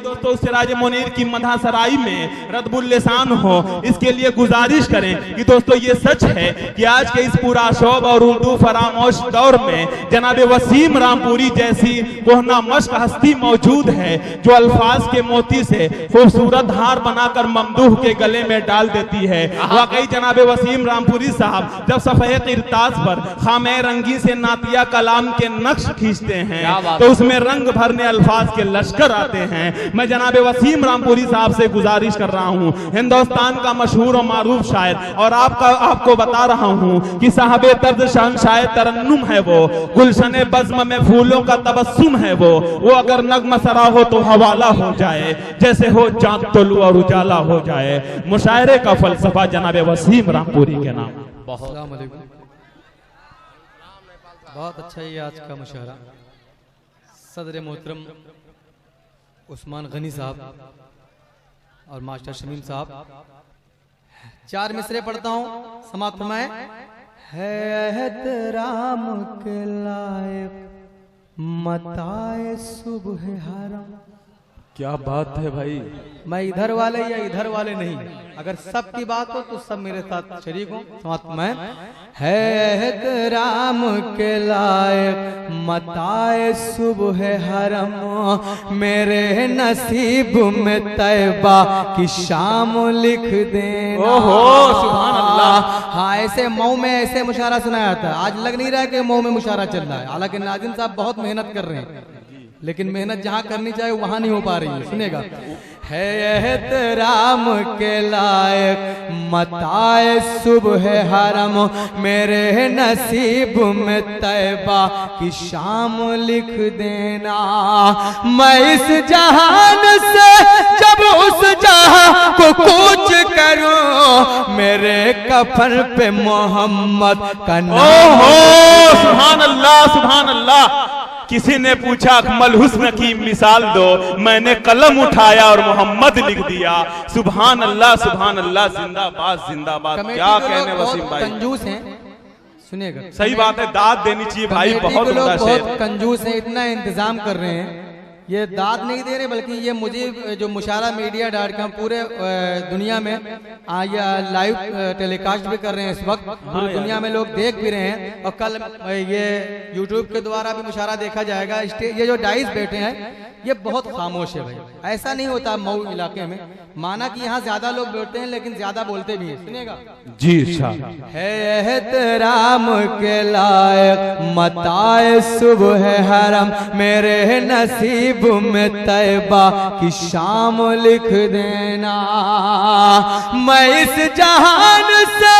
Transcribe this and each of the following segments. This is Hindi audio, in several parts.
दोस्तों सिराज मुनीर की मधासराई में रद्बुल लिसान हो, इसके लिए गुजारिश करें कि दोस्तों ये सच है कि आज के इस पूरा शौब और उर्दू फरामोश दौर में जनाब वसीम रामपुरी जैसी कोहना मश्क हस्ती मौजूद है जो अल्फाज के मोती से खूबसूरत हार बनाकर ममदूह के गले में डाल देती है। वाकई जनाब वसीम रामपुरी साहब जब सफ़े किरतास पर खामे रंगी से नातिया कलाम के नक्श खींचते हैं तो उसमें रंग भरने अल्फाज के लश्कर आते हैं। मैं जनाब वसीम रामपुरी साहब से गुजारिश कर रहा हूं, हिंदुस्तान का मशहूर और मारूफ शायर, और आपको बता रहा हूं कि साहबे तर्ज शहंशाह तरन्नुम है वो, गुलशन बज़्म में फूलों का तबस्सुम है वो अगर नगमा सरा हो तो हवाला हो जाए, जैसे हो चांद तुलू और उजाला हो जाए। मुशायरे का फलसफा जनाब वसीम रामपुरी के नाम। बहुत अच्छा ये आज का मुशायरा। सदर मोहतरम उस्मान गनी साहब और मास्टर शमीम साहब, 4 मिसरे पढ़ता हूँ, समाप्त फरमाए। है एहतराम के लायक मताए सुबह हरम। क्या बात है भाई, मैं इधर वाले या इधर वाले नहीं, अगर सब की बात हो तो सब मेरे साथ शरीक हो। समाप्त में है एहतराम के लायक मताए सुबह हरम, मेरे नसीब में तैबा की शाम लिख देना। ओहो सुभान अल्लाह। हाँ, ऐसे मऊ में ऐसे मुशायरा सुनाया था, आज लग नहीं रहा कि मऊ में मुशायरा चल रहा है। हालांकि नाज़िम साहब बहुत मेहनत कर रहे हैं, लेकिन मेहनत जहाँ करनी चाहिए वहां नहीं हो पा रही है। सुनेगा, है एहतराम के लायक मताए सुबह हरम, मेरे नसीब में तैबा की शाम लिख देना। मैं इस जहान से जब उस जहां को कूच करूं, मेरे कफन पे मोहम्मद का नाम। सुभान अल्लाह सुभान अल्लाह। किसी ने पूछा अकमल हुस्न की मिसाल दो, मैंने कलम उठाया और मोहम्मद लिख दिया। सुभान अल्लाह सुभान अल्लाह, जिंदाबाद जिंदाबाद। क्या कहने वसीम भाई, कंजूस हैं। सुनिएगा, सही बात है, दाद देनी चाहिए भाई। बहुत कंजूस हैं, इतना इंतजाम कर रहे हैं, ये दाद नहीं दे रहे बल्कि ये मुझे जो musharamedia.com पूरे दुनिया में लाइव टेलीकास्ट भी कर रहे हैं। इस वक्त पूरी दुनिया में लोग देख भी रहे हैं, और कल ये YouTube के द्वारा भी मुशायरा देखा जाएगा। ये जो डाइस बैठे हैं ये बहुत खामोश है भाई, ऐसा नहीं होता मऊ इलाके में। माना कि यहाँ ज्यादा लोग बैठते हैं लेकिन ज्यादा बोलते भी हैं। सुनिएगा जी। है एहतराम के लायक मताए सुबह हरम, मेरे नसीब में तैबा की शाम लिख देना। मैं इस जहान से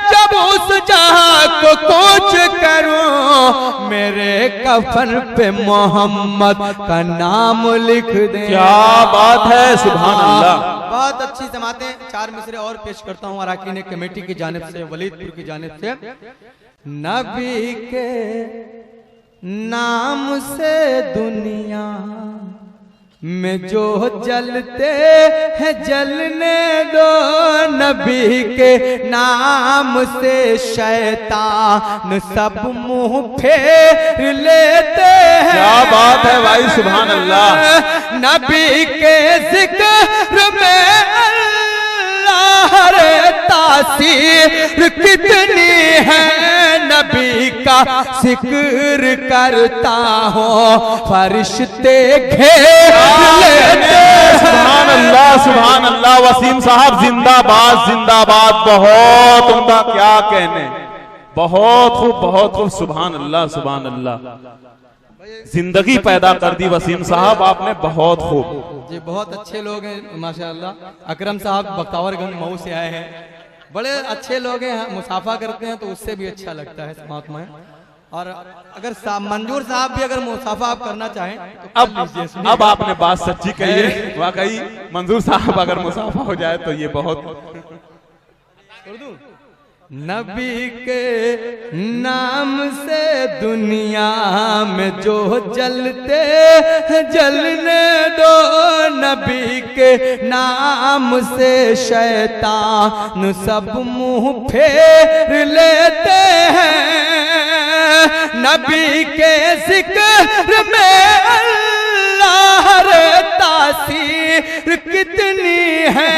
जब उस जहां को कूच करूं, मेरे कफन पे मोहम्मद का नाम लिख दे। क्या बात है, सुभान अल्लाह। बहुत अच्छी समातें, 4 मिसरे और पेश करता हूँ अराकीन कमेटी की जानिब से, वलीदपुर की जानिब से। नबी के नाम से दुनिया में जो जलते हैं जलने दो, नबी के नाम से शैतान सब मुंह फेर लेते हैं। क्या बात है भाई, सुभान अल्लाह। नबी के जिक्र में अल्लाह रे तासीर कितनी है, नबी का जिक्र करता हो फरिश्ते घेर लेते। सुभान अल्लाह सुभान अल्लाह। वसीम साहब जिंदाबाद जिंदाबाद। बहुत उम्दा, क्या कहने, बहुत खूब सुभान अल्लाह सुभान अल्लाह। जिंदगी पैदा कर दी वसीम साहब आपने, बहुत खूब जी। बहुत अच्छे लोग हैं माशाअल्लाह। अकरम साहब बख्तावरगंज मऊ से आए हैं, बड़े अच्छे लोग हैं, मुसाफा करते हैं तो उससे भी अच्छा लगता है समात में। और अगर मंजूर साहब भी अगर मुसाफा आप करना चाहें तो अब आपने बात सच्ची कही है। वाकई मंजूर साहब अगर मुसाफा हो जाए तो ये बहुत। नबी के नाम से दुनिया में जो जलते जलने दो, नबी के नाम से शैतान सब मुंह फेर लेते हैं। नबी के जिक्र में अल्लाह रे तासीर कितनी है,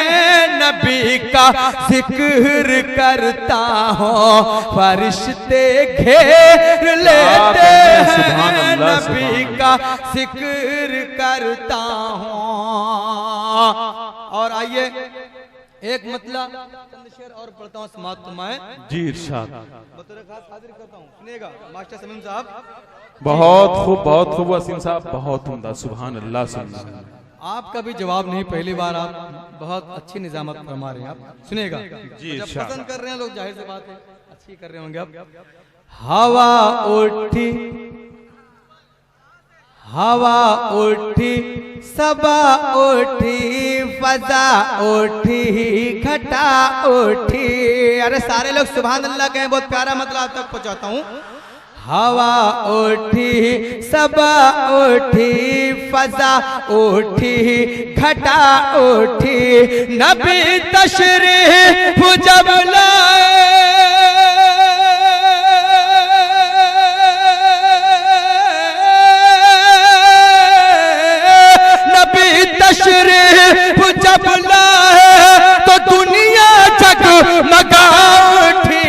नबी का जिक्र करता हूँ फरिश्ते घेर लेते हैं, नबी का जिक्र करता हूँ। और आइए एक मतलब चंद शेर और पढ़ता हूँ, समाप्त मैं जी इरशाद। बतौर खास हाजिर करता हूँ, सुनिएगा मास्टर समीम साहब। बहुत खूब वसीम साहब, बहुत उम्दा, सुभान अल्लाह सुभान अल्लाह। आपका भी जवाब नहीं, पहली बार आप बहुत अच्छी निजामत फरमा रहे हैं। आप सुनेगा जी, जब इरशाद। पसंद कर रहे हैं लोग, जाहिर सी बात है अच्छी कर रहे होंगे आप। हवा उठी, हवा उठी, सबा उठी, फजा उठी, घटा उठी। अरे सारे लोग सुभान अल्लाह कहें, बहुत प्यारा मतलब आप तक पहुंचाता हूँ। हवा उठी, सबा उठी, फजा उठी, घटा उठी, नबी तशरीफ जब लाए, नबी तशरीफ जब लाए तो दुनिया जगमगा उठी।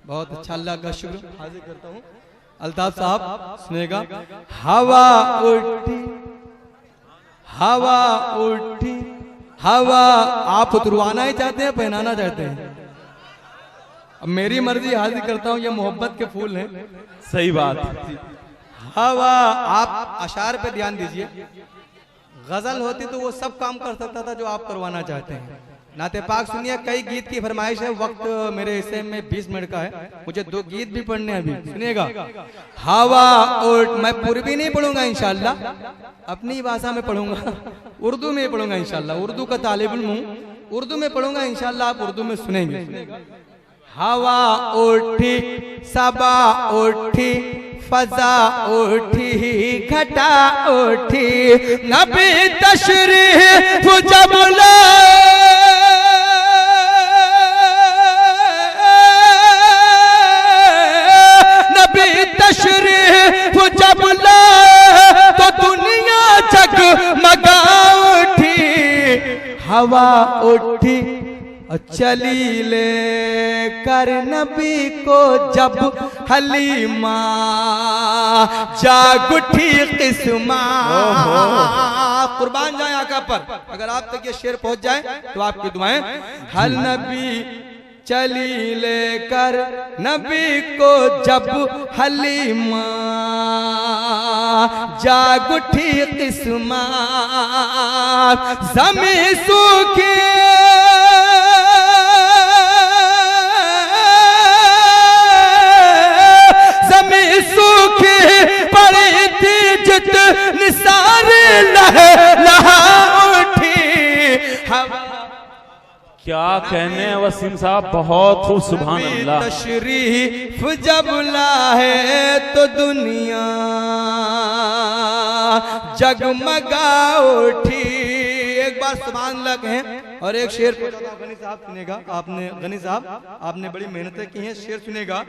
बहुत अच्छा, अल्लाह का शुक्र। हाजिर करता हूँ अल्ताफ साहब, सुनेगा। हवा उठी, हवा उठी, हवा। आप उतरवाना ही चाहते हैं, पहनाना चाहते हैं? अब मेरी मर्जी, हाजिर करता हूँ। ये मोहब्बत के फूल हैं। सही बात। हवा, आप अशार पे ध्यान दीजिए। गजल होती तो वो सब काम कर सकता था जो आप करवाना चाहते हैं। नाते पाक सुनिए, कई गीत की फरमाइश है, वक्त मेरे हिस्से में 20 मिनट का है, मुझे 2 गीत भी पढ़ने हैं अभी। सुनिएगा। हवा और मैं पूर्वी नहीं पढ़ूंगा इंशाल्लाह, अपनी भाषा में पढ़ूंगा, उर्दू में पढ़ूंगा इंशाल्लाह। उर्दू का तालिब इल्म हूं, उर्दू में पढ़ूंगा इंशाल्लाह, आप उर्दू में सुनेंगे। हवा उठी, सबा उठी, फजा उठी, घटा उठी, नबी तशरीफ जब लाए, नबी तशरीफ जब लाए तो दुनिया जगमगा उठी। हवा उठी, चली ले कर नबी को जब हलीमा, जाग उठी किस्मा। कुर्बान जाए आका पर, अगर आप तक ये शेर पहुंच जाए तो आपकी दुआएं। हल नबी चली लेकर नबी को जब हलीमा, जाग उठी किस्मा, ज़मी सूखी, ज़मी सूखी पड़ी थी, जित निसार लहे लहा उठी। क्या कहने वसीम साहब, बहुत खूब, सुभान अल्लाह। तशरीफ जब लाए तो दुनिया जगमगा उठी। एक बार सुभान अल्लाह कहें। और एक शेर गनी साहब सुनेगा, आपने गनी साहब आपने बड़ी मेहनतें की हैं, शेर सुनेगा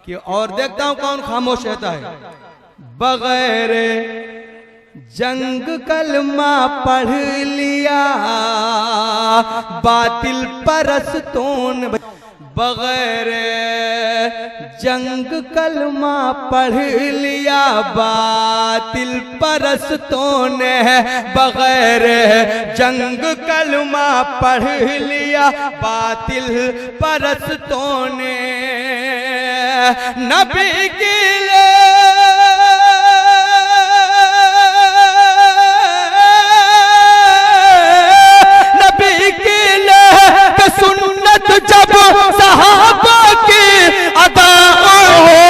कि और देखता हूं कौन खामोश रहता है। बगैर जंग कलमा पढ़ लिया बातिल परस्तों ने, बगैर जंग कलमा पढ़ लिया बातिल परस्तों ने, बगैर जंग कलमा पढ़ लिया बातिल परस्तों ने, नबी के सुन्नत जब सहाबा की अदा हो।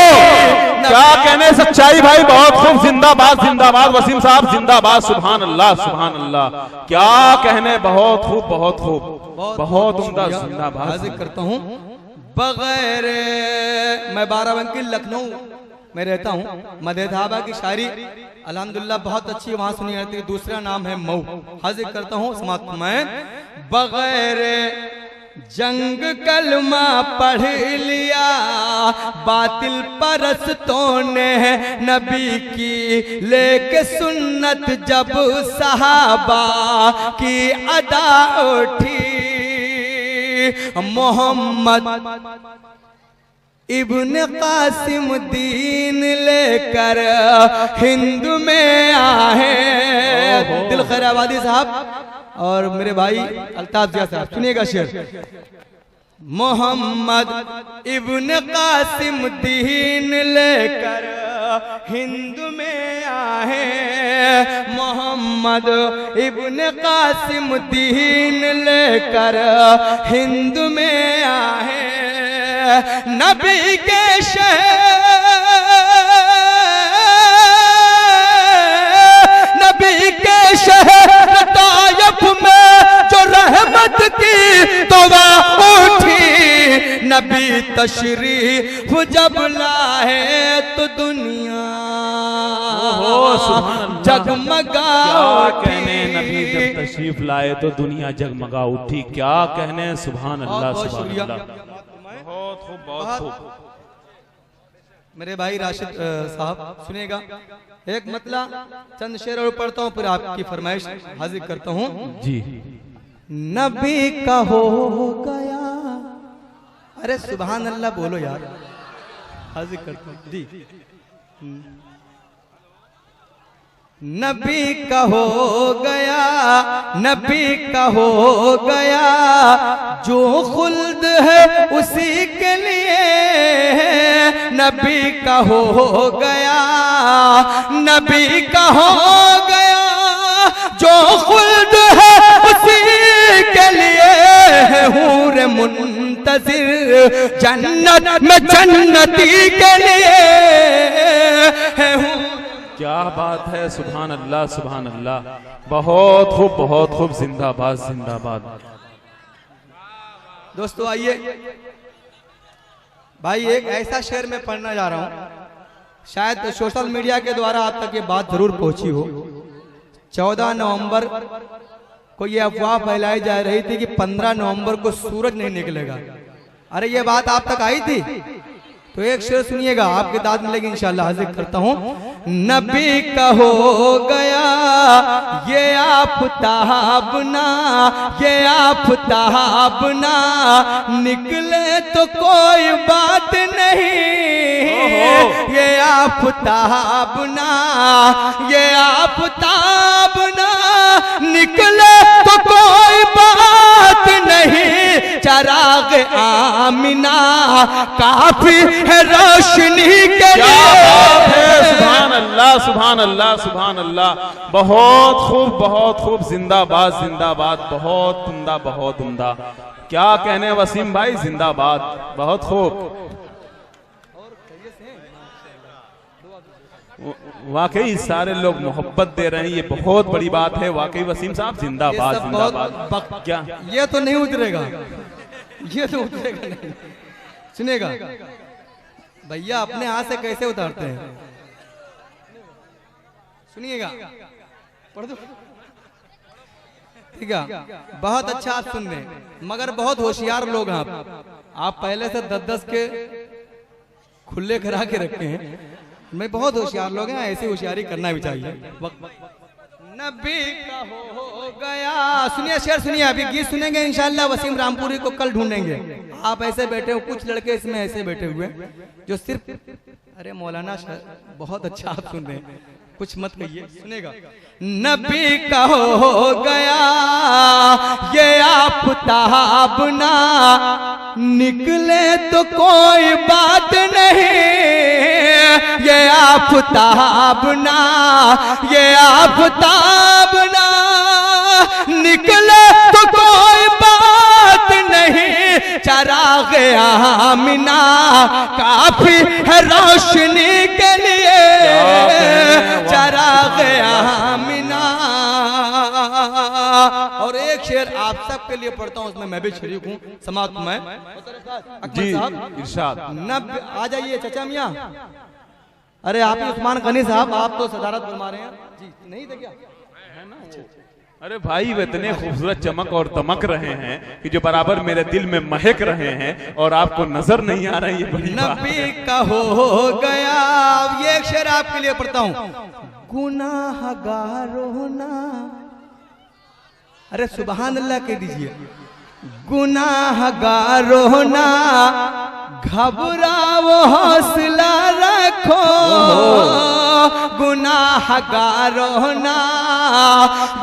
क्या कहने, सच्चाई भाई, बहुत खूब, जिंदाबाद जिंदाबाद वसीम साहब, जिंदाबाद, सुभान अल्लाह सुभान अल्लाह। क्या कहने, बहुत खूब बहुत खूब, बहुत उम्दा, जिंदाबाद। हाजिर करता हूँ। बगैर मैं बाराबंकी लखनऊ में रहता हूँ, मदेधाबा की शायरी अल्हम्दुलिल्लाह बहुत अच्छी वहां सुनी जाती है। दूसरा नाम है मऊ। हाजिर करता हूँ समाप्त मैं। बगैर जंग कलमा पढ़ लिया बातिल परस्तों ने नबी की लेके सुन्नत जब सहाबा की अदा उठी मोहम्मद इब्न कासिम दीन लेकर हिंद में आए। दिल खैर आबादी साहब और मेरे भाई अल्ताफ जिया साहब सुनिएगा शेर। मोहम्मद इब्न कासिम दीन लेकर हिंद में आए। मोहम्मद इब्न कासिम दीन लेकर हिंद में आए। नबी के शहर नबी के शहर तायफ में जो रहमत की तोबा उठी। नबी तशरीफ जब लाए तो दुनिया जगमगा उठी। नबी जब तशरीफ लाए तो दुनिया जगमगा उठी। क्या कहने, सुभान अल्लाह सुभान अल्लाह। बहुत खूब बहुत खूब। मेरे भाई राशिद साहब सुनिएगा, एक मतला चंद शेर और पढ़ता हूँ फिर आपकी फरमाइश हाजिर करता हूँ जी। नबी का हो गया, अरे सुभान अल्लाह बोलो यार, हाजिर करता हूँ जी। नबी का हो गया, नबी का हो गया, जो खुल्द है उसी के लिए। नबी का हो गया, नबी का हो गया, जो खुल्द है उसी के लिए। हूर मुंतज़िर जन्नत में जन्नती के लिए है। क्या बात है, सुभान अल्लाह सुभान अल्लाह। बहुत खूब बहुत खूब। जिंदाबाद जिंदाबाद। दोस्तों आइए भाई, एक ऐसा शेर में पढ़ना जा रहा हूं, शायद सोशल मीडिया के द्वारा आप तक ये बात जरूर पहुंची हो। 14 नवंबर को ये अफवाह फैलाई जा रही थी कि 15 नवंबर को सूरज नहीं निकलेगा। अरे ये बात आप तक आई थी? तो एक शेर सुनिएगा, आपके दाद मिलेगी इंशाल्लाह, हाजिर करता हूँ। नबी का हो गया ये आफताब ना, ये आफताब ना निकले तो कोई बात नहीं। ये आफताब ना, ये आफताब ना निकले तो कोई बात नहीं। चराग आमिना काफी है रोशनी के लिए। सुभान अल्लाह सुभान अल्लाह सुभान अल्लाह। बहुत खूब बहुत खूब। जिंदाबाद जिंदाबाद। बहुत उम्दा बहुत उम्दा। क्या कहने वसीम भाई, जिंदाबाद। बहुत खूब। वाकई सारे लोग मोहब्बत दे रहे हैं, ये बहुत बड़ी बात है वाकई। वसीम साहब जिंदाबाद जिंदाबाद। क्या ये तो नहीं उतरेगा, ये तो उतरेगा नहीं। सुनेगा भैया, अपने हाथ से कैसे उतारते हैं, सुनिएगा, पढ़ दो। ठीक है, बहुत अच्छा आप सुन रहे हैं, मगर बहुत होशियार लोग हैं आप पहले से 10-10 के खुले करा के रखे हैं। मैं बहुत होशियार लोग हैं, ऐसी होशियारी करना भी चाहिए। नबी का हो गया, सुनिए शेर सुनिए, अभी गीत सुनेंगे इंशाल्लाह। वसीम रामपुरी को कल ढूंढेंगे। आप ऐसे बैठे हो, कुछ लड़के इसमें ऐसे बैठे हुए जो सिर्फ, अरे मौलाना बहुत अच्छा आप सुन रहे हैं, कुछ मत कहिए, सुनेगा। नबी का हो गया ये आफताब ना निकले तो कोई बात नहीं। ये आफताब ना, ये आफताब ना निकले तो कोई बात नहीं। चराग आमिना काफी है रोशनी के लिए। चराग आमिना। और एक शेर आप सबके लिए पढ़ता हूँ, उसमें मैं भी शरीक हूँ, समाप्त में जी इरशाद। नब आ जाइए चाचा मियाँ। अरे आप ही उस्मान गनी साहब, आप तो सदारत फरमा रहे हैं जी, नहीं थे क्या? है ना, अच्छा अरे भाई वे इतने खूबसूरत चमक और दमक रहे हैं कि जो बराबर मेरे दिल में महक रहे हैं और आपको नजर नहीं आ रही है। नबी का हो गया। ये एक शेर आपके लिए पढ़ता हूं। गुनाहगारों ना, अरे सुभान अल्लाह कह दीजिए। गुनाहगारों ना घबराओ, हौसला रखो। गुनाहगारों ना,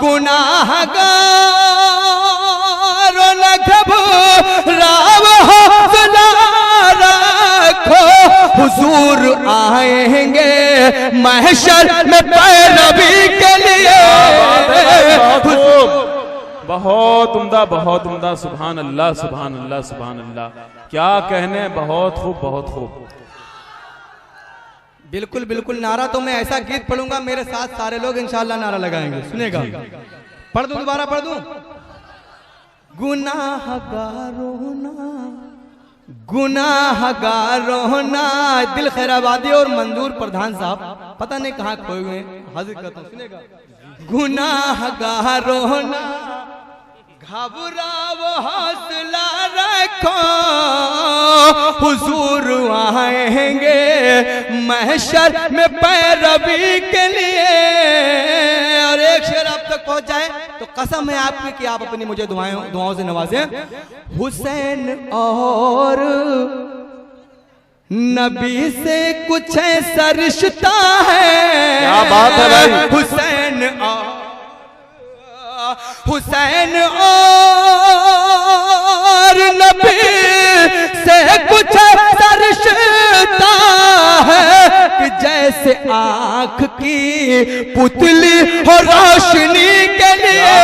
गुनाहगारों ना घबराओ, हौसला रखो। हुजूर आएंगे महशर में पैरवी के लिए। बहुत उम्दा, सुभान अल्लाह, सुभान अल्लाह, सुभान अल्लाह। क्या कहने, बहुत खूब, बहुत खूब। बिल्कुल बिल्कुल। नारा तो मैं ऐसा गीत पढ़ूंगा, मेरे साथ सारे लोग इंशाल्लाह नारा लगाएंगे। सुनेगा, पढ़ दूं, दोबारा पढ़ दूं। गुनाहगारों ना, गुनाहगारों ना। दिल खैराबादी और मंजूर प्रधान साहब पता नहीं कहाँ खोए हुए हैं, हाजिर करता हूं। सुनेगा। गुनाहगारों ना घबराओ, हौसला रखो। हुजूर आएंगे महशर में पैरवी के लिए। और एक शेर आप तक पहुंच जाए तो कसम है आपकी कि आप अपनी मुझे दुआओं से नवाजें। हुसैन और नबी से कुछ ऐसा रिश्ता है। क्या बात है भाई। हुसैन और नबी से कुछ ऐसा रिश्ता है कि जैसे आंख की पुतली हो रोशनी के लिए।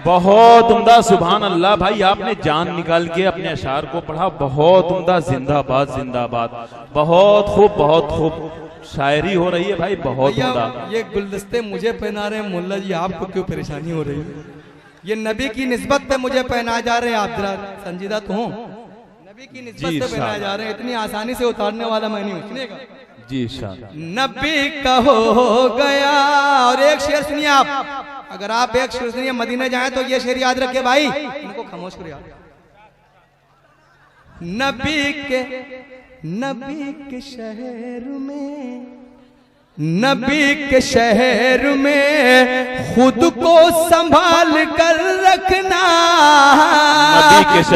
बहुत उम्दा, सुभान अल्लाह। भाई आपने जान निकाल के अपने अशार को पढ़ा। बहुत उम्दा, जिंदाबाद, जिंदाबाद। बहुत खूब, बहुत खूब शायरी हो रही है भाई, बहुत उम्दा। ये गुलदस्ते मुझे पहना रहे हैं मुल्ला जी, आपको क्यों परेशानी हो रही है? ये नबी की निस्बत पे मुझे पहनाए जा रहे हैं। आप जरा संजीदा तो हो। नबी की निस्बत पे पहनाए जा रहे हैं, इतनी आसानी से उतारने वाला मैं नहीं हूं। सुनिएगा जी। नबी का हो गया। और एक शेर सुनिए आप, अगर आप एक शेर सुनिए, मदीना जाए तो ये शेर याद रखे भाई। इनको खामोश करो यार। नबी के शहर में, नबी के शहर में खुद को संभाल कर रखना।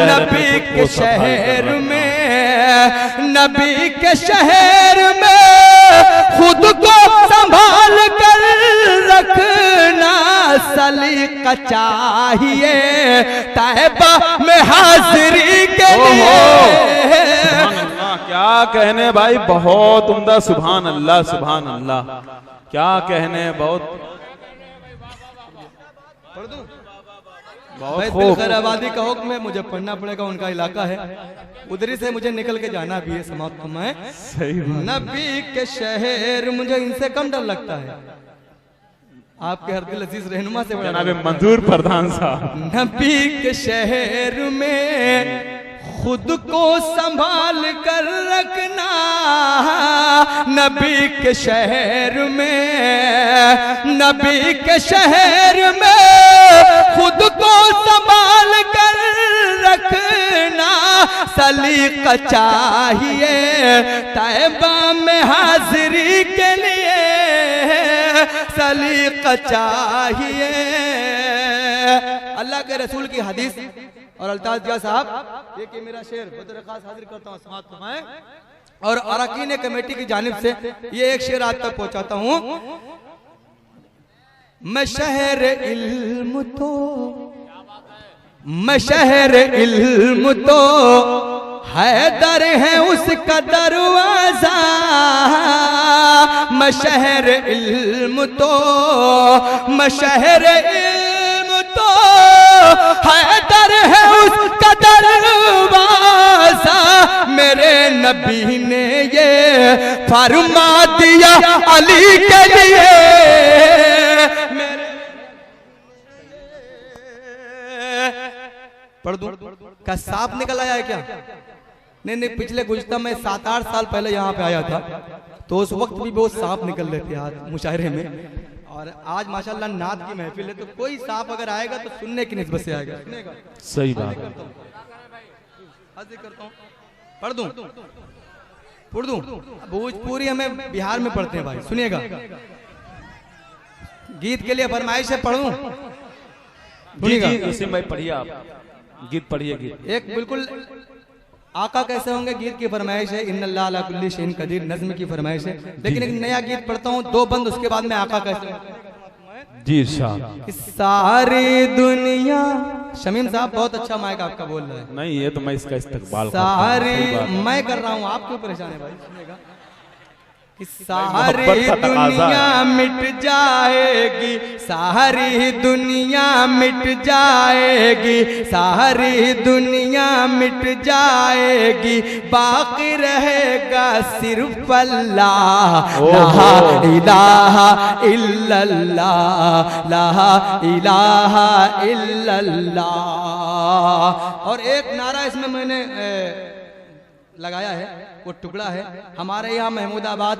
नबी के शहर में, नबी के शहर में खुद को संभाल कर रखना। सलीका चाहिए तैबा में हाजिरी के लिए। क्या कहने भाई, बहुत उम्दा, सुभान अल्लाह, सुभान अल्लाह। क्या कहने, बहुत बहुत खैराबादी का हुक्म है, मुझे पढ़ना पड़ेगा। उनका इलाका है, उधरी से मुझे निकल के जाना भी है। समाप्त मैं सही। नबी के शहर, मुझे इनसे कम डर लगता है। आपके हर दिल अजीज रहनुमा से जनाब मंजूर प्रधान साहब। नबी के शहर में खुद को संभाल कर रखना। नबी के शहर में, नबी के शहर में खुद को संभाल कर रखना। सलीका चाहिए तैबा में हाजिरी के लिए। सलीका चाहिए। अल्लाह के रसूल की हदीस। और अल्ताफ जिया साहब, एक मेरा शेर बतौर खास हाजिर करता हूँ, समाप्त फरमाएं। और अरकान कमेटी की जानिब से ये एक शेर आज तक पहुंचाता हूँ। मैं शहर इल्म तो, मैं शहर इल्म तो हैदर है उसका दरवाजा। मैं शहर इल्म तो, मैं शहर इल्म तो हैदर है उसका दरवाजा। मेरे नबी ने ये फरमा दिया अली के लिए। पढ़ दूं? क्या सांप निकल आया है क्या? नहीं, पिछले गुज़श्ता में 7-8 साल पहले यहाँ पे आया था, तो उस वक्त भी बहुत सांप निकल रहे थे आज मुशायरे में। और आज माशाल्लाह नात की महफिल है, तो कोई सांप अगर आएगा तो सुनने की निस्बत से आएगा, सुनेगा। सही बात। करता हूँ, पढ़ दूं भोजपुरी हमें बिहार में पढ़ते हैं भाई, सुनिएगा। गीत के लिए फरमाइश है, पढ़ूं? भाई पढ़िए, आप गीत पढ़िए। गीत एक बिल्कुल आका कैसे होंगे गीत की फरमाइश है, इन्नल्लाह अला कुल्ली शैइन कदीर नज़्म की फरमाइश है। लेकिन एक नया गीत पढ़ता हूँ, 2 बंद, उसके बाद में आका कैसे जी इरशाद। सारी दुनिया, शमीम साहब बहुत अच्छा माइक आपका बोल रहा है। नहीं, ये तो मैं इसका इस्तेकबाल सारी मैं कर रहा हूँ, आप क्यों परेशान है भाई? सुनेगा कि सारी दुनिया मिट जाएगी, सारी दुनिया मिट जाएगी, सारी दुनिया मिट जाएगी, बाकी रहेगा सिर्फ अल्लाह, ला इलाहा इल्लल्लाह, ला इलाहा इल्लल्लाह। और एक नारा इसमें मैंने लगाया है, वो टुकड़ा है। हमारे यहाँ महमूदाबाद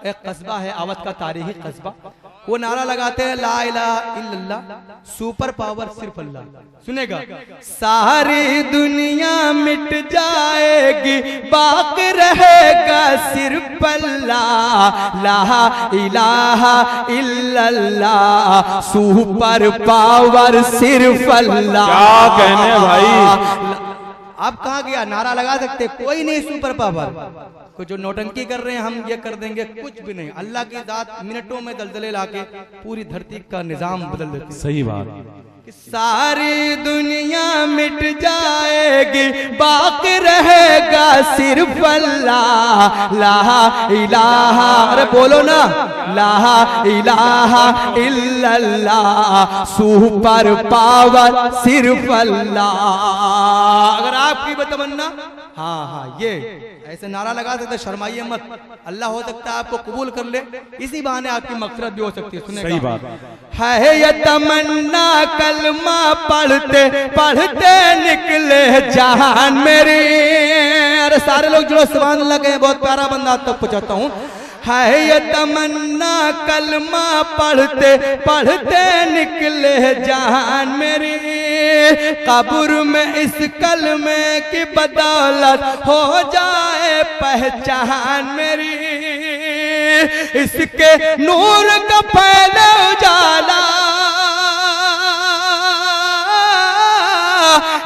एक कस्बा है, अवध का तारीखी कस्बा, वो नारा लगाते हैं, ला इलाहा इल्लल्लाह, सुपर पावर सिर्फ अल्लाह। सुनेगा, सारी दुनिया मिट जाएगी, बाकी रहेगा सिर्फ अल्लाह, ला इलाहा इल्लल्लाह, सुपर पावर सिर्फ अल्लाह। क्या कहने भाई, आप कहाँ गया? नारा लगा सकते, कोई नहीं सुपर पावर। कुछ जो नौटंकी कर रहे हैं हम ये कर देंगे, कुछ भी नहीं। अल्लाह की जात मिनटों में दलदले लाके पूरी धरती का निजाम बदल देती है। सही बात। सारी दुनिया मिट जाएगी, बाकी रहेगा सिर्फ अल्लाह, ला इलाहा, अरे बोलो ना, ला इलाहा इल्लल्लाह, सुपर पावर सिर्फ अल्लाह। अगर आपकी तमन्ना, हाँ ये ऐसे नारा लगा सकते, शर्माइए मत, अल्लाह हो सकता है आपको कबूल कर ले, इसी बहाने आपकी मकसद भी हो सकती है। सुने, सही बात है ये तमन्ना, कलमा पढ़ते पढ़ते निकले जहान मेरी। अरे सारे लोग जुड़ो, सुभान अल्लाह के, बहुत प्यारा बंदा तक पहुंचाता हूँ। है ये तमन्ना, कलमा पढ़ते पढ़ते निकले जहान मेरी, कब्र में इस कलमे की बदौलत हो जाए पहचान मेरी, इसके नूर का फैले उजाला,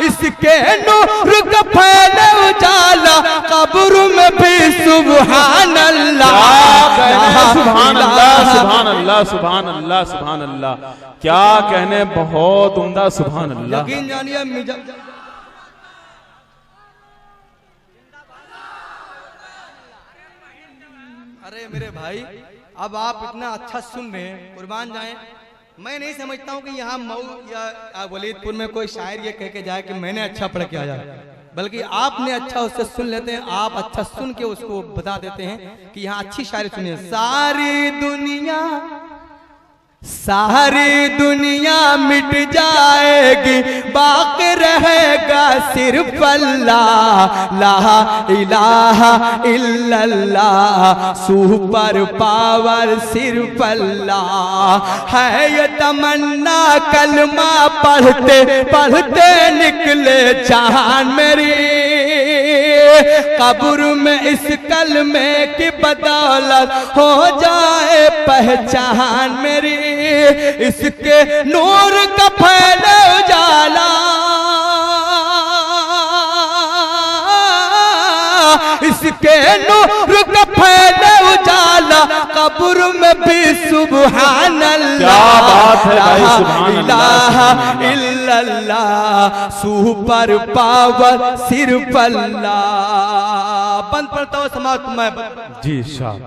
इसके नूर का फैले उजाला, कब्र में भी सुभान अल्लाह, सुभान अल्लाह, सुभान अल्लाह, सुभान अल्लाह, सुभान अल्लाह। क्या कहने, बहुत उम्दा, सुभान अल्लाह। यकीन जानिए अरे मेरे भाई, अब आप इतना अच्छा सुन रहे हैं, कुर्बान जाएं। मैं नहीं समझता हूँ कि यहाँ मऊ या वलीदपुर में कोई शायर ये कह के जाए कि मैंने अच्छा पढ़ के आया, बल्कि आपने अच्छा उससे सुन लेते हैं, आप अच्छा सुन के उसको बता देते हैं कि यहाँ अच्छी शायरी सुनिए। सारी दुनिया, सारी दुनिया मिट जाएगी, बाकी रहेगा सिर्फ अल्लाह, ला इलाहा इल्लल्लाह, सुपर पावर सिर्फ अल्लाह। है ये तमन्ना, कलमा पढ़ते पढ़ते निकले जहान मेरी, कब्र में इस कलमे की बदौलत हो जाए पहचान मेरी, इसके नूर का फैले उजाला, इसके नूर का फैले उजाला, कब्र में भी सुभान अल्लाह, क्या बात है भाई, सुभान इलाहा इल्लल्लाह, सुपर पावर सिर्फ अल्लाह। बंद पड़ता हो समाज में जी शाह,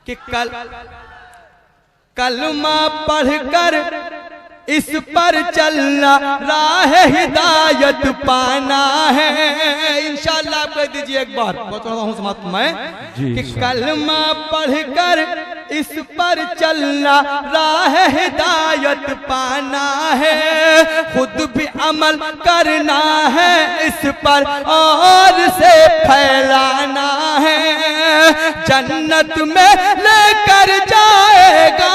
कि कलमा पढ़कर इस पर चलना, राह हिदायत पाना है। इंशाअल्लाह आप कह दीजिए एक बार, बता रहा हूँ समाप्त मैं, कि कलमा पढ़कर इस पर चलना, राह हिदायत पाना है, खुद भी अमल करना है इस पर और से फैलाना है, जन्नत में लेकर जाए जाएगा,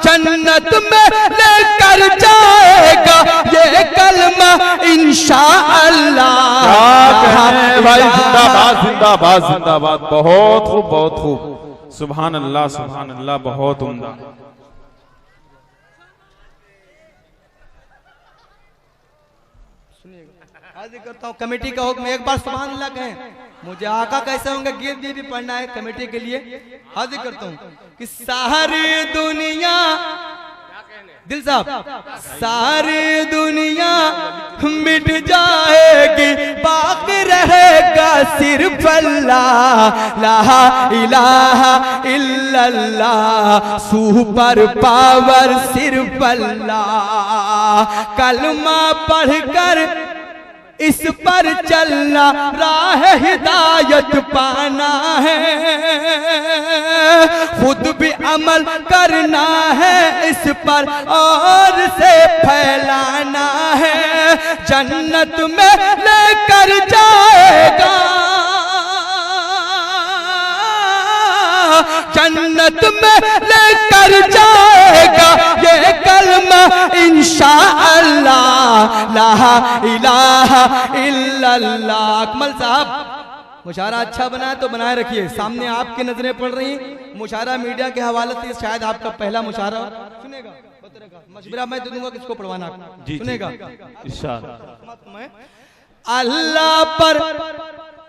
जन्नत में लेकर जाएगा ये कलमा इंशाअल्लाह। भाई जिंदाबाद जिंदाबाद जिंदाबाद, बहुत खूब बहुत खूब, सुभान अल्लाह सुभान अल्लाह, बहुत उम्दा। हाजिर करता हूँ कमेटी का हुक्म, एक बार सुभान अल्लाह कहें। मुझे आका कैसे होंगे गीत भी पढ़ना है कमेटी के लिए। हाजिर करता हूँ कि सारी दुनिया, दिल साहब, सारी दुनिया मिट जाएगी, बाकी रहेगा सिर्फ अल्लाह, ला इलाहा इल्लल्लाह, सुपर पावर सिर्फ अल्लाह। कलमा पढ़कर इस पर चलना, राह हिदायत पाना है, खुद भी अमल करना है इस पर और से फैलाना है, जन्नत में लेकर जाएगा, जन्नत में लेकर जाएगा ये कलमा इंशाअल्लाह, ला इलाहा इल्लल्लाह। अकमल साहब मुशायरा अच्छा बना है तो बनाए रखिए, सामने आपकी नजरें पड़ रही, मुशायरा मीडिया के हवाले से शायद आपका पहला मुशायरा सुनेगा, मशवरा मैं दे दूंगा किसको पढ़वाना, सुनेगा अल्लाह पर।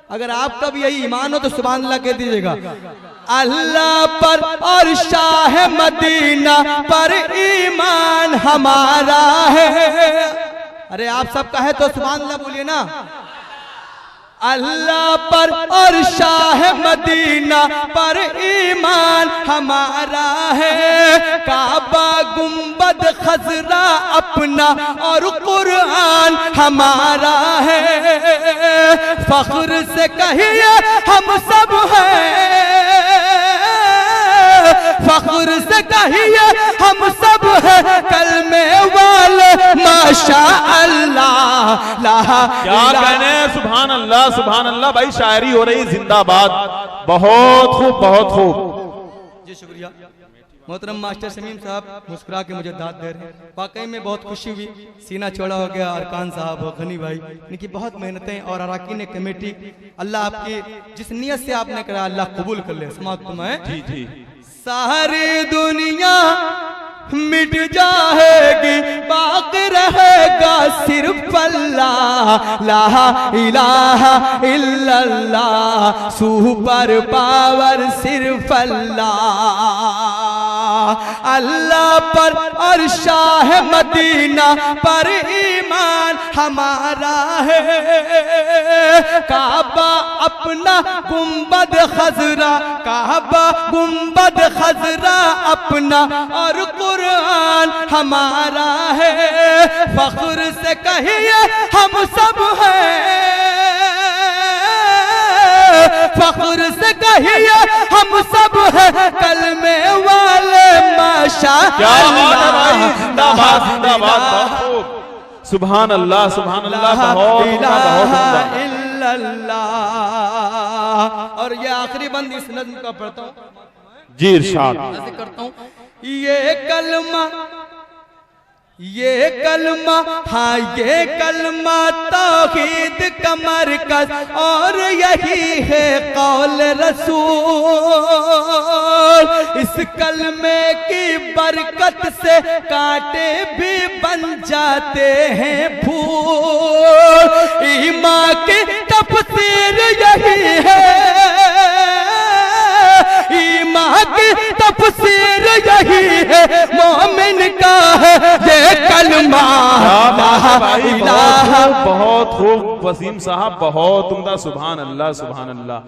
अगर आपका भी यही ईमान हो तो सुभान अल्लाह कह दीजिएगा। अल्लाह पर और शाह मदीना पर ईमान हमारा है। अरे आप सबका है तो सुभान अल्लाह बोलिए ना। अल्लाह पर और शाह मदीना पर ईमान हमारा है, काबा गुंबद खजरा अपना और कुरान हमारा है, फख्र से कहिए हम सब हैं, फख्र से कहिए हम सब हैं कलमे वाले माशा अल्लाह, ला क्या कहने, सुभान अल्लाह सुभान अल्लाह। भाई शायरी हो रही, जिंदाबाद, बहुत खूब बहुत खूब जी, शुक्रिया। मोहतरम मास्टर शमीम साहब मुस्कुरा के मुझे दाद दे रहे हैं, वाकई में बहुत खुशी हुई, सीना चौड़ा हो गया। अरकान साहब और गनी भाई, इनकी बहुत मेहनतें और अराकीन कमेटी, अल्लाह आपकी जिस नियत से आपने करा अल्लाह कबूल कर ले। समाप्त है जी जी। सारी दुनिया मिट जाएगी, बाकी रहेगा सिर्फ अल्लाह, ला इलाहा इल्लल्लाह, सुपर पावर सिर्फ अल्लाह। अल्लाह पर और शाह मदीना पर ईमान हमारा है, काबा अपना गुंबद खजरा, काबा गुंबद खजरा अपना और कुरान हमारा है, फख्र से कहिए हम सब हैं, फख्र से कहिए हम सब हैं कलमे वाले माशा अल्लाह, जिंदाबाद जिंदाबाद, बहुत खूब, सुभान अल्लाह सुभान अल्लाह, बहुत इल्लल्लाह। और ये आखिरी बंद इस नज़्म का पढ़ता हूँ जी, इरशाद करता हूँ। ये कलमा हाँ ये कलमा तौहीद का मरकज़ और यही है कौल रसूल, इस कलमे की बरकत से कांटे भी बन जाते हैं फूल, ईमान की तफसीर यही है, ईमान की तफसीर यही है, मोमिन का है ये कलमा, बहुत खूब वसीम साहब, बहुत उम्दा, सुभान अल्लाह सुभान अल्लाह,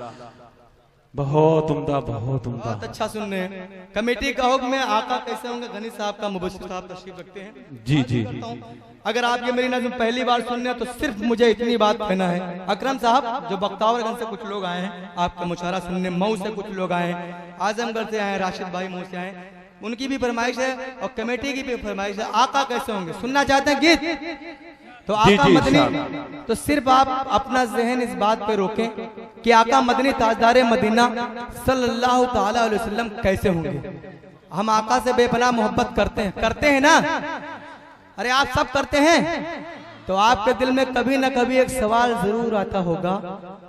बहुत उम्दा बहुत उम्दा, बहुत अच्छा सुन रहे हैं। कमेटी का हुक्म में आका कैसे होंगे, गनी साहब का मुबश्शिर साहब तशरीफ रखते हैं। जी जी। अगर आप ये मेरी नज़्म पहली बार सुन रहे हैं तो सिर्फ मुझे इतनी बात कहना है, अकरम साहब जो बख्तावरगंज से कुछ लोग आए हैं आपका मुशायरा सुनने, मऊ से कुछ लोग आए हैं, आजमगढ़ से आए, राशिद भाई मऊ से आए, उनकी भी फरमाइश है और कमेटी की भी फरमाइश है। आका कैसे होंगे सुनना चाहते हैं गीत तो आका मदनी, तो सिर्फ आप अपना जहन इस बात पे रोकें कि आका मदनी ताजदार मदीना सल्लल्लाहु ताला अलैहि वसल्लम कैसे होंगे। हम आका से बेपनाह मोहब्बत करते हैं ना? अरे आप सब करते हैं, तो आपके दिल में कभी ना कभी एक सवाल जरूर आता होगा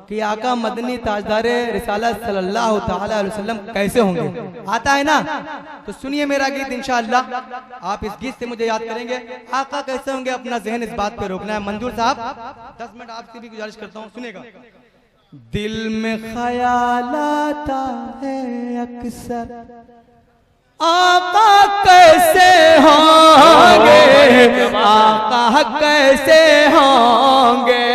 कि आका मदनी ताजदारे रिसालत सल्लल्लाहु ताला अलैहि वसल्लम कैसे होंगे। आता है ना? तो सुनिए मेरा गीत इंशाअल्लाह, आप इस गीत से मुझे याद करेंगे आका कैसे होंगे। अपना जहन इस बात पे रोकना है। मंजूर साहब 10 मिनट आपसे भी गुजारिश करता हूँ, सुनेगा। दिल में ख्याल आता है अक्सर आका कैसे होंगे, आका कैसे होंगे।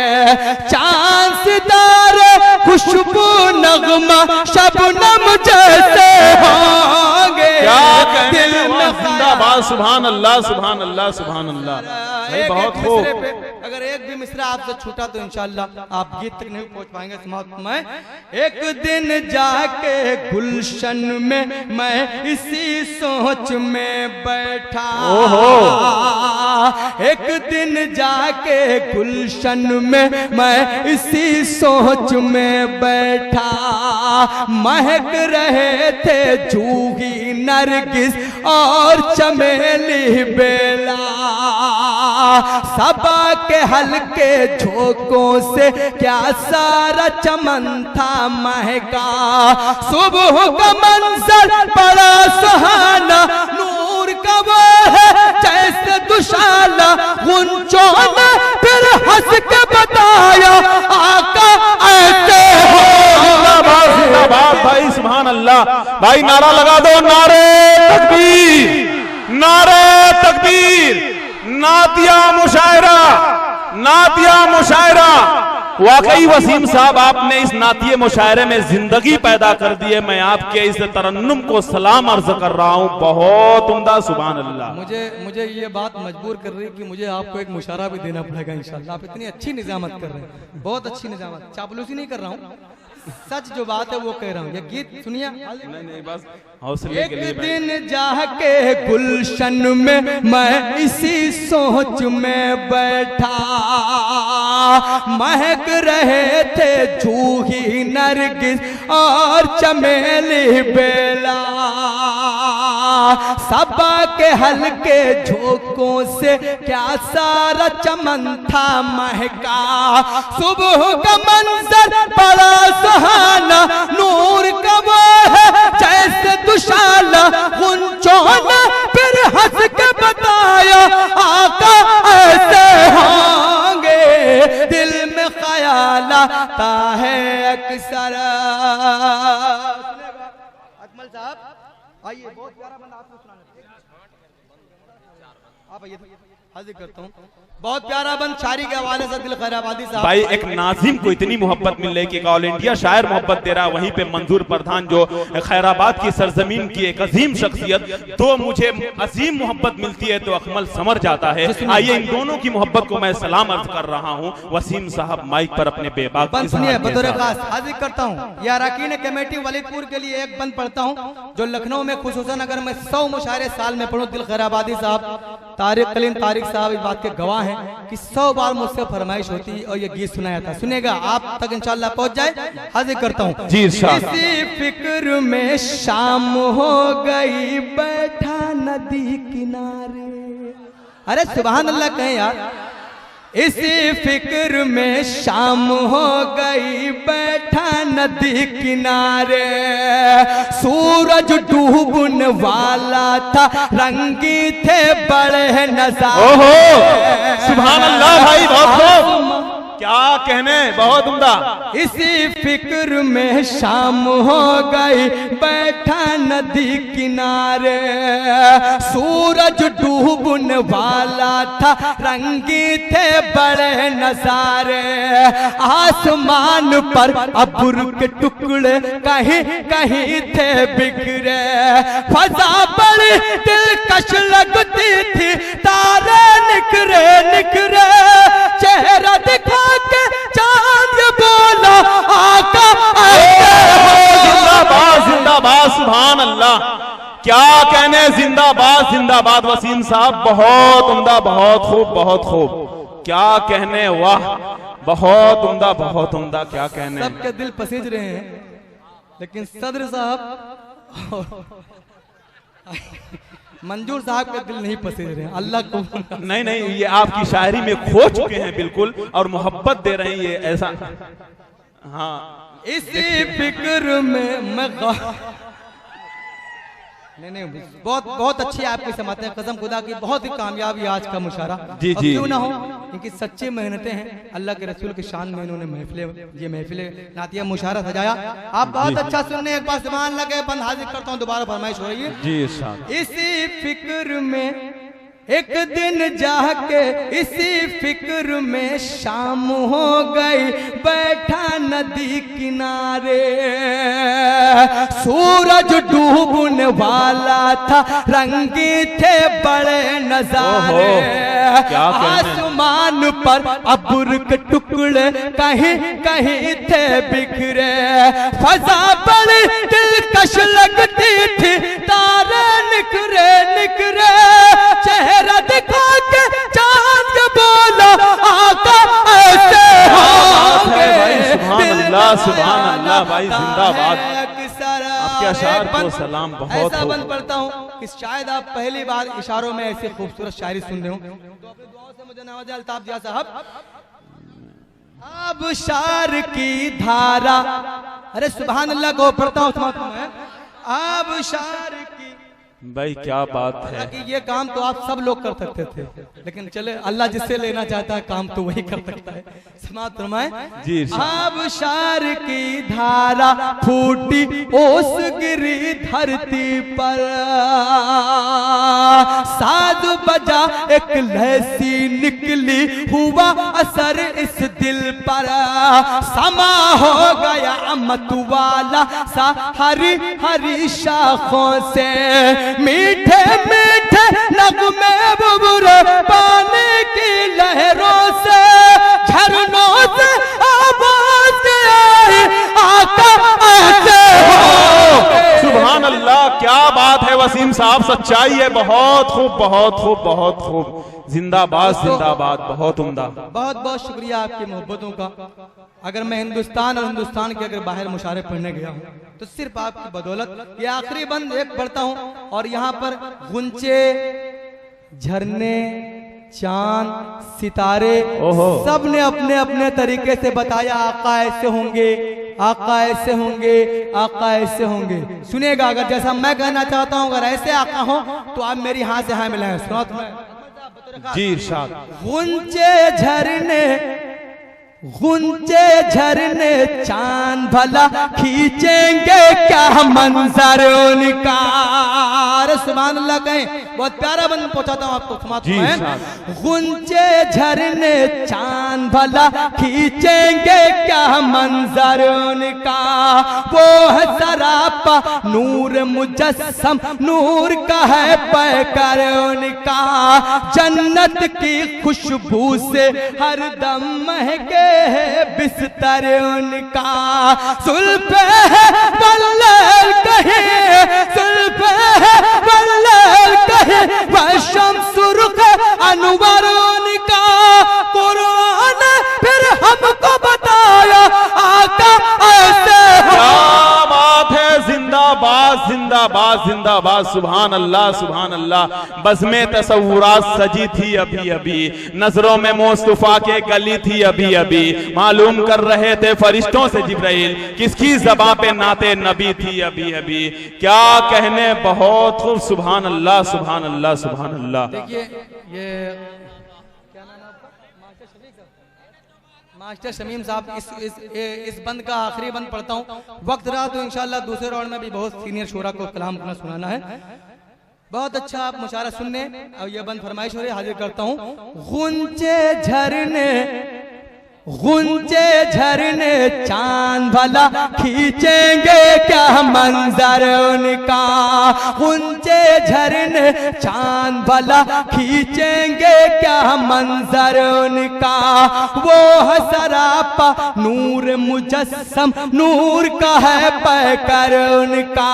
चांद सितारे खुशबू नगमा शबनम जैसे होंगे। दिल में जिंदाबाद, सुभान अल्लाह सुभान अल्लाह सुभान अल्लाह। बहुत खूब। अगर एक भी मिसरा आपसे छूटा तो इंशाअल्लाह आप गीत तक नहीं पहुंच पाएंगे समाप्त में। एक दिन जाके गुलशन में मैं इसी सोच में बैठा, एक दिन जाके गुलशन में मैं इसी सोच में बैठा। महक रहे थे जूही नरगिस और चमेली बेला, सबा के हल्के झोंकों से क्या सारा चमन था महका। सुबह का मंजर बड़ा सुहाना, नूर का वो है जैसे दुशाला। गुंजों ने फिर हंस के बताया आका ऐसे हो। जिंदाबाद जिंदाबाद भाई, सुभान अल्लाह भाई। नारा लगा दो, नारे तकबीर, नारे तकबीर। नातिया मुशायरा, नातिया मुशायरा। वाकई वसीम साहब आपने इस नातिये मुशायरे में जिंदगी पैदा कर दी है। मैं आपके इस तरन्नुम को सलाम अर्ज कर रहा हूँ, बहुत उम्दा, सुभान अल्लाह। मुझे ये बात मजबूर कर रही है कि मुझे आपको एक मुशायरा भी देना पड़ेगा इंशाअल्लाह। आप इतनी अच्छी निजामत कर रहे हैं, बहुत अच्छी निजामत, चापलूसी नहीं कर रहा हूँ, सच जो बात है वो कह रहा हूँ। ये गीत सुनिए। नहीं बस हौसले के लिए। एक दिन जाके गुलशन में मैं इसी सोच में बैठा, महक रहे थे जूही नरगिस और चमेली बेला। सबा के हल्के झोंकों से क्या सारा चमन था महका। सुबह का मंजर बड़ा सुहाना, नूर का वो है जैसे दुशाला। गुंजों ने फिर हंस के बताया आका ऐसे होंगे। दिल में ख्याल आता है अक्सर। अकमल साहब आइए, बहुत प्यारा बंदा आपको सुनाना आप आइए, हाजिर करता हूँ। बहुत प्यारा बंद शायरी के हवाले से दिल खैराबादी साहब। भाई एक नाजिम को इतनी मोहब्बत मिल रही कि ऑल इंडिया शायर मोहब्बत दे रहा, वहीं पे मंजूर प्रधान जो खैराबाद की सरजमीन की एक अजीम शख्सियत, तो मुझे अजीम मोहब्बत मिलती है तो अकमल समर जाता है। आइए इन दोनों की मोहब्बत को मैं सलाम अर्ज कर रहा हूँ। वसीम साहब माइक पर अपने बेबाक सुनिए, बतौर खास हाजिर करता हूँ। ये अरकान कमेटी वलीदपुर के लिए एक बंद पढ़ता हूँ जो लखनऊ में खुसूसन अगर मैं 100 मुशायरे साल में पढ़ूं, दिल खैराबादी साहब, तारिक कलीम तारिक साहब इस बात के गवाह हैं कि 100 बार मुझसे फरमाइश होती और ये गीत सुनाया था। सुनेगा आप तक इंशाअल्लाह पहुंच जाए। हाजिर करता हूँ जी। इसी फिक्र में शाम हो गई बैठा नदी किनारे। अरे सुभान अल्लाह कहें यार। इसी फिक्र में शाम हो गई बैठा नदी किनारे। सूरज डूबने वाला था, रंगी थे बड़े नजारे। सुभान अल्लाह भाई, बहुत खूब, क्या कहने, बहुत उम्दा। इसी फिक्र में शाम हो गई बैठा नदी किनारे। सूरज डूबने वाला था, रंगी थे बड़े नजारे। आसमान पर अब्र के टुकड़े कहीं कहीं थे बिखरे। फजा बड़ी दिलकश लगती थी, तारे निखरे निखरे। चेहरा दिखा के चांद बोला आका जिंदाबाद जिंदाबाद, सुभान अल्लाह, क्या कहने, जिंदाबाद जिंदाबाद। वसीम साहब बहुत उम्दा, बहुत खूब, बहुत खूब, क्या कहने, वाह बहुत उम्दा, क्या कहने। सबके दिल पसीज रहे हैं, लेकिन सदर साहब मंजूर साहब के दिल नहीं पसीज रहे हैं। अल्लाह को नहीं, ये आपकी शायरी में खो चुके हैं बिल्कुल, और मोहब्बत दे रहे हैं, ये ऐसा। हाँ, इसी फिक्र में मैं नहीं, बहुत अच्छी आपकी समाते हैं, कसम खुदा की बहुत ही कामयाबी आज का मुशारा। जी। क्यों ना हो, इनकी सच्ची मेहनतें हैं, अल्लाह के रसूल की शान में इन्होंने महफिले नातिया मुशारा सजाया। आप बहुत अच्छा सुनने, एक बार सुभान लगे, बंद हाजिर करता हूँ, दोबारा फरमाइश हो रही है जी। इसी फिक्र में एक दिन जाके, इसी फिक्र में शाम हो गई, बैठा नदी किनारे, सूरज डूबने वाला था, रंगी थे बड़े नजारे, आसमान पर अब्र के टुकड़े कहीं कहीं थे बिखरे, फजा बड़ी दिलकश लगती थी, तारे निकरे निकरे, चेहरा दिखा के चांद बोला, आका ऐसे होंगे। सुभान अल्लाह भाई, जिंदाबाद। आपके अशार को सलाम बहुत ऐसा बंद पढ़ता हूँ कि शायद आप पहली बार इशारों में ऐसी खूबसूरत शायरी सुन रहे हो, तो अपनी दुआओं से मुझे नवाजा अल्ताफ दिया साहब। अब शार की धारा, अरे सुभान अल्लाह को पढ़ता हूँ, अब शार की, भाई क्या बात है। कि ये काम तो आप सब लोग कर सकते थे, लेकिन चले अल्लाह जिससे लेना चाहता है काम तो वही कर सकता है। समाप्त फरमाएं जी। अब शार की धारा फूटी, ओस गिरी धरती पर, साज बजा एक लहसी निकली, हुआ असर इस दिल पर, समा हो गया मतवाला सा हरी हरी शाखों से, मीठे मीठे नगमे बुबुरे, पानी की लहरों से, झरनों से आवाज आई, आका ऐसे हो। सुभान अल्लाह, क्या बात है वसीम साहब, सच्चाई है। बहुत खूब। जिंदाबाद जिंदाबाद, बहुत उम्दा। बहुत शुक्रिया आपकी मोहब्बतों का। अगर मैं हिंदुस्तान और हिंदुस्तान के अगर बाहर मुशारे पढ़ने गया हूँ तो सिर्फ आपकी बदौलत। ये आखिरी बंद एक पढ़ता हूँ, और यहाँ पर गुंचे, झरने, चांद, सितारे सब ने अपने अपने तरीके से बताया, आका ऐसे होंगे, आका ऐसे होंगे, आका ऐसे होंगे। सुनिएगा, अगर जैसा मैं कहना चाहता हूँ अगर ऐसे आका हो तो आप मेरी हाँ से हाँ मिलाएं। सुना तुम्हें जी इरशाद। गुंजे झरने चांद भला खींचेंगे क्या मंजर उनका। सुभान अल्लाह कहें, बहुत प्यारा बंद पहुंचाता हूं आपको। गुंजे झरने चांद भला खींचेंगे क्या मंजर उनका, वो है सरापा नूर मुजस्सम, नूर का है पैकर उनका, जन्नत की खुशबू से हर दम महके है बिस्तर उनका, सुल्फे है बल्लल कहे, सुल्फे है बल्लल कहे, वह शम्स रुख अनवर उनका, कुरान फिर हमको बताया आका ऐसे हो। क्या बात है, जिंदाबाद जिंदाबाद जिंदाबाद। सुभान अल्लाह सुभान अल्लाह। बज़्मे तसव्वुरात सजी थी अभी अभी, नजरों में मुस्तफा के गली थी अभी अभी, मालूम कर रहे थे फरिश्तों से जिब्राइल किसकी ज़बां पे नाते नबी थी अभी अभी। क्या कहने, बहुत खूब। सुभान अल्लाह सुभान अल्लाह सुभान अल्लाह। देखिए ये क्या नाम है आपका, मास्टर शमीम साहब। इस बंद का आखिरी बंद पढ़ता हूँ, वक्त रहा तो इंशाल्लाह दूसरे राउंड में भी बहुत सीनियर शोरा को कलाम अपना सुनाना है। बहुत अच्छा आप मुशारा सुनने, और ये बंद फरमाइश हो रही है, हाजिर करता हूँ। गुंजे झरने चांद भला खींचेंगे क्या मंजर उनका, गुंजे झरने चांद भला खींचेंगे क्या मंजर उनका, वो है सरापा नूर मुजस्सम, नूर का है पैकर उनका,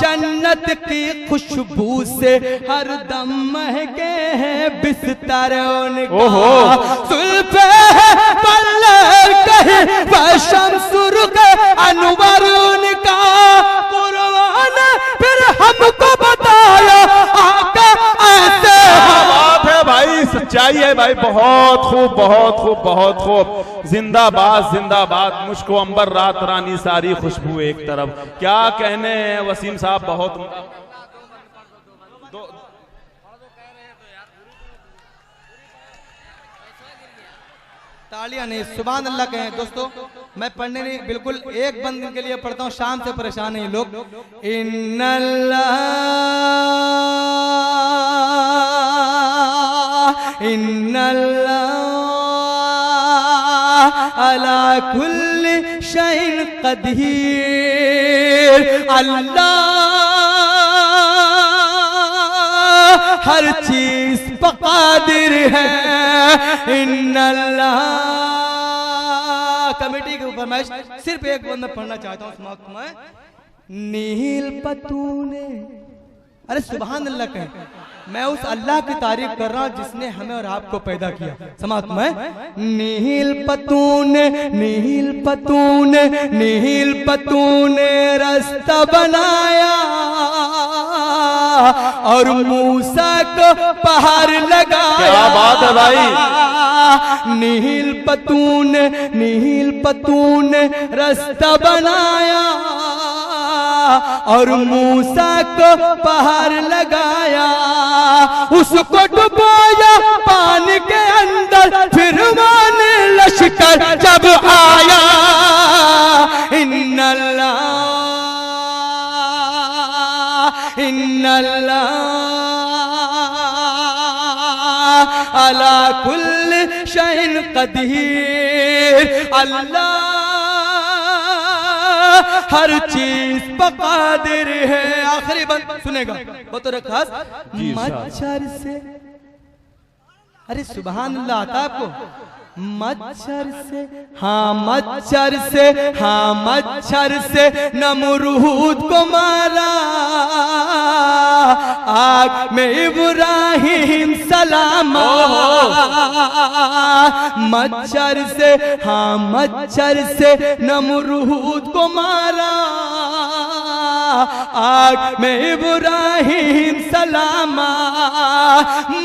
जन्नत की खुशबू से हर दम महके हैं बिस्तर उनका, सुल्फे बल्लर कहे वह शमसुर के अनवर उनका कुर्बान फिर हमको बताया आका ऐसे। क्या बात है भाई, सच्चाई है भाई, बहुत खूब बहुत खूब बहुत खूब। जिंदाबाद जिंदाबाद, मुझको अंबर रात रानी सारी खुशबू एक तरफ। क्या कहने हैं वसीम साहब, बहुत तालियां नहीं, सुभान अल्लाह कहें दोस्तों। मैं पढ़ने नहीं, बिल्कुल एक बंद के लिए पढ़ता हूँ, शाम से परेशान है लोग। इन्नल्लाह अला कुल्ली शैइन कदीर, अल्लाह हर चीज पर कादिर है। इन्नल्लाह कमेटी के ऊपर मैं सिर्फ एक बंद पढ़ना चाहता हूँ समाप्त में। नील पतूने, अरे सुभान अल्लाह कहें। मैं उस अल्लाह की तारीफ कर रहा हूं जिसने हमें और आपको पैदा किया। समाप्त में नील पतूने नील पतूने नील पतूने रास्ता बनाया और मूसा को पहाड़ लगाया। क्या बात है भाई। नील पतूने रास्ता बनाया और मूसा को पहाड़ लगाया, उसको डुबोया पानी के अंदर, फिर माने लश्कर जब आया। इन्नल्लाह अला कुल्ली शैइन कदीर, अल्लाह हर चीज पर कादिर है। आखिरी बंद सुनेगा बतौर खास। मच्छर से, अरे सुभान अल्लाह आता आपको। मच्छर से हाँ मच्छर से नमरूद को मारा, आग में इब्राहिम सलाम। मच्छर से नमरूद को मारा, आग में इब्राहिम सलामा।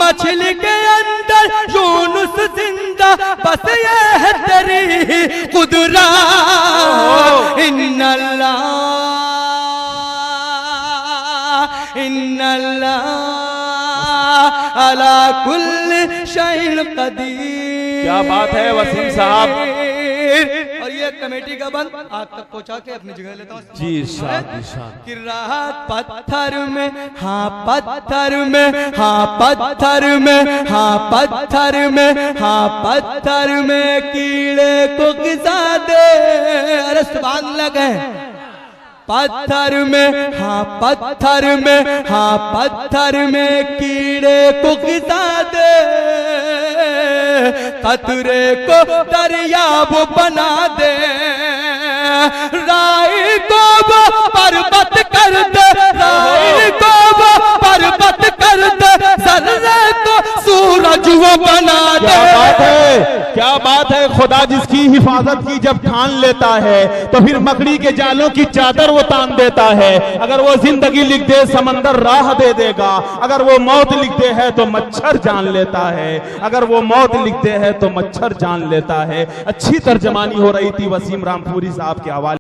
मछली के अंदर यूनुस जिंदा, बस ये है तेरी कुदरत। इन्नल्लाह अला कुल्ली शैइन कदीर। क्या बात है वसीम साहब। और ये कमेटी का बंद आप तक पहुंचा के अपनी जगह लेता हूँ जी इरशाद इरशाद। कि राहत पत्थर में हाँ पत्थर में हाँ पत्थर में हाँ पत्थर में हाँ पत्थर में कीड़े को गिजा दे। अरे सुभान अल्लाह कहें। पत्थर में हाँ पत्थर में हाँ पत्थर में कीड़े को गिजा दे, कतरे को दरियाब बना दे, राई को वो पर्वत कर दे, राई को वो पर्वत कर दे, जर्रे को सूरज वो बना दे। क्या बात है। खुदा जिसकी हिफाजत की जब ठान लेता है तो फिर मकड़ी के जालों की चादर वो तान देता है। अगर वो जिंदगी लिख दे समंदर राह दे देगा, अगर वो मौत लिख दे है तो मच्छर जान लेता है, अगर वो मौत लिख दे है तो मच्छर जान लेता है। अच्छी तर्जमानी हो रही थी वसीम रामपुरी साहब के हवाले।